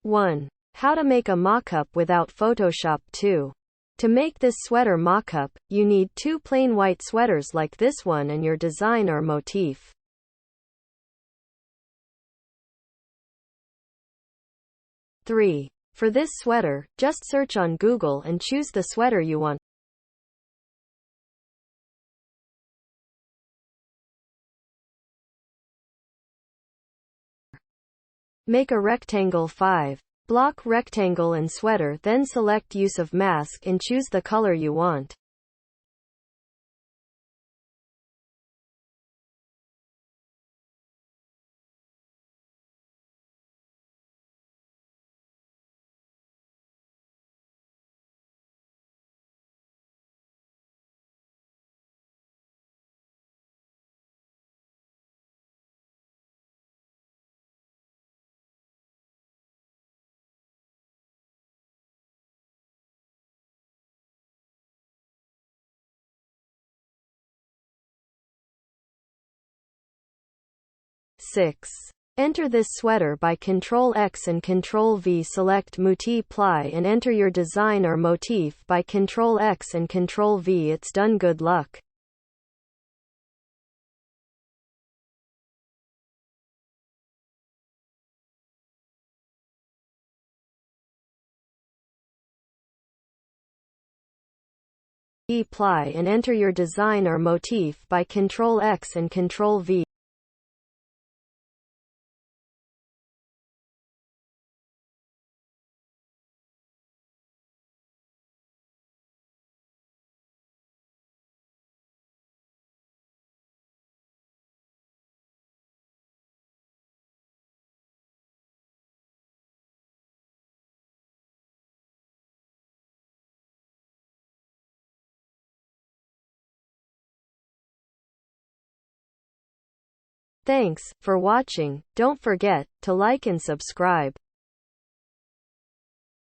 1. How to make a mockup without Photoshop. 2. To make this sweater mockup, you need 2 plain white sweaters like this one and your design or motif. 3. For this sweater, just search on Google and choose the sweater you want. Make a rectangle. 5. Block rectangle and sweater, then select use of mask and choose the color you want. Six. Enter this sweater by Ctrl X and Ctrl V. Select multiply and enter your design or motif by Ctrl X and Ctrl V. It's done. Good luck. Apply and enter your design or motif by Ctrl X and Ctrl V. Thanks for watching. Don't forget to like and subscribe.